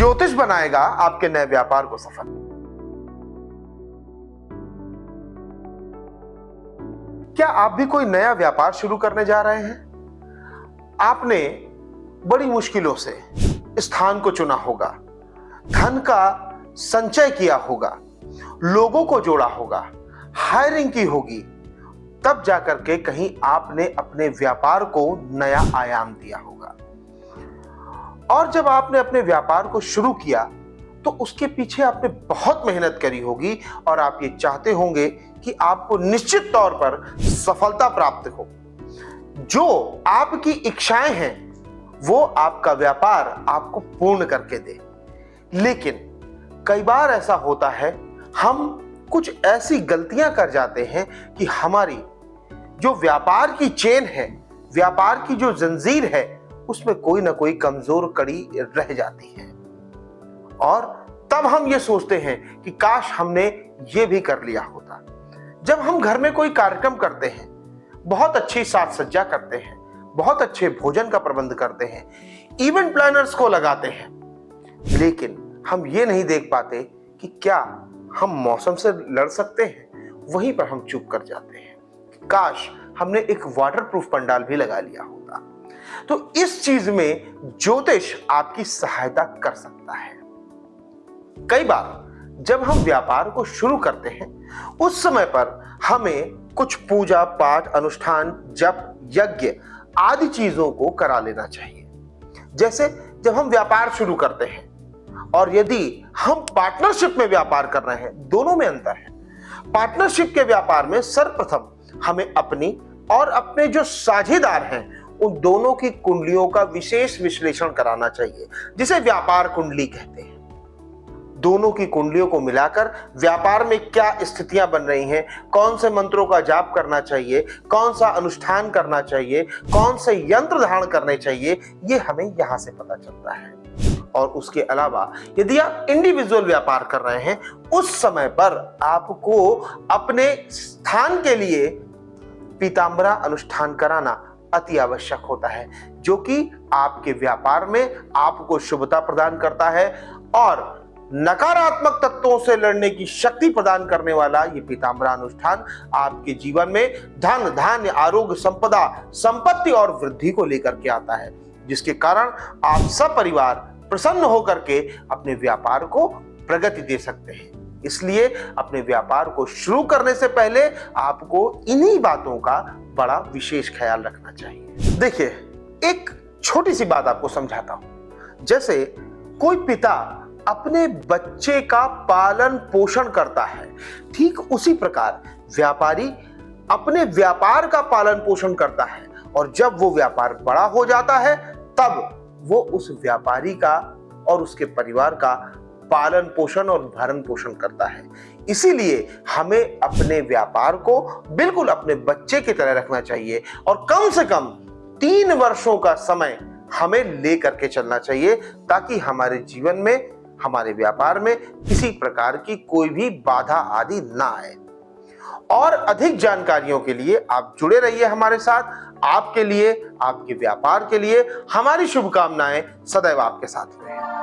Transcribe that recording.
ज्योतिष बनाएगा आपके नए व्यापार को सफल। क्या आप भी कोई नया व्यापार शुरू करने जा रहे हैं? आपने बड़ी मुश्किलों से स्थान को चुना होगा, धन का संचय किया होगा, लोगों को जोड़ा होगा, हायरिंग की होगी, तब जाकर के कहीं आपने अपने व्यापार को नया आयाम दिया होगा। और जब आपने अपने व्यापार को शुरू किया तो उसके पीछे आपने बहुत मेहनत करी होगी और आप ये चाहते होंगे कि आपको निश्चित तौर पर सफलता प्राप्त हो। जो आपकी इच्छाएं हैं वो आपका व्यापार आपको पूर्ण करके दे। लेकिन कई बार ऐसा होता है, हम कुछ ऐसी गलतियां कर जाते हैं कि हमारी जो व्यापार की चेन है, व्यापार की जो जंजीर है, उसमें कोई ना कोई कमजोर कड़ी रह जाती है। और तब हम ये सोचते हैं कि काश हमने ये भी कर लिया होता। जब हम घर में कोई कार्यक्रम करते हैं, बहुत अच्छी साज सज्जा करते हैं, बहुत अच्छे भोजन का प्रबंध करते हैं, इवेंट प्लानर्स को लगाते हैं, लेकिन हम ये नहीं देख पाते कि क्या हम मौसम से लड़ सकते हैं। वहीं पर हम चुप कर जाते हैं। काश हमने एक वाटरप्रूफ पंडाल भी लगा लिया होता। तो इस चीज में ज्योतिष आपकी सहायता कर सकता है। कई बार जब हम व्यापार को शुरू करते हैं, उस समय पर हमें कुछ पूजा पाठ, अनुष्ठान, जप, यज्ञ आदि चीजों को करा लेना चाहिए। जैसे जब हम व्यापार शुरू करते हैं और यदि हम पार्टनरशिप में व्यापार कर रहे हैं, दोनों में अंतर है। पार्टनरशिप के व्यापार में सर्वप्रथम हमें अपनी और अपने जो साझेदार हैं उन दोनों की कुंडलियों का विशेष विश्लेषण कराना चाहिए, जिसे व्यापार कुंडली कहते हैं। दोनों की कुंडलियों को मिलाकर व्यापार में क्या स्थितियां बन रही हैं, कौन से मंत्रों का जाप करना चाहिए, कौन सा अनुष्ठान करना चाहिए, कौन से यंत्र धारण करने चाहिए, ये हमें यहां से पता चलता है। और उसके अलावा यदि आप इंडिविजुअल व्यापार कर रहे हैं, उस समय पर आपको अपने स्थान के लिए पीतांबरा अनुष्ठान कराना अति आवश्यक होता है, जो कि आपके व्यापार में आपको शुभता प्रदान करता है और नकारात्मक तत्वों से लड़ने की शक्ति प्रदान करने वाला ये पीतांबरा अनुष्ठान आपके जीवन में धन, धान्य, आरोग्य, संपदा, संपत्ति और वृद्धि को लेकर के आता है, जिसके कारण आप सब परिवार प्रसन्न होकर के अपने व्यापार को प्रगति दे सकते हैं। इसलिए अपने व्यापार को शुरू करने से पहले आपको इन्हीं बातों का बड़ा विशेष ख्याल रखना चाहिए। देखिए, एक छोटी सी बात आपको समझाता हूं। जैसे कोई पिता अपने बच्चे का पालन पोषण करता है, ठीक उसी प्रकार व्यापारी अपने व्यापार का पालन पोषण करता है। और जब वो व्यापार बड़ा हो जाता है, तब वो उस व्यापारी का और उसके परिवार का पालन पोषण और भरण पोषण करता है। इसीलिए हमें अपने व्यापार को बिल्कुल अपने बच्चे की तरह रखना चाहिए और कम से कम 3 वर्षों का समय हमें लेकर के चलना चाहिए, ताकि हमारे जीवन में, हमारे व्यापार में किसी प्रकार की कोई भी बाधा आदि ना आए। और अधिक जानकारियों के लिए आप जुड़े रहिए हमारे साथ। आपके लिए, आपके व्यापार के लिए हमारी शुभकामनाएं सदैव आपके साथ रहे।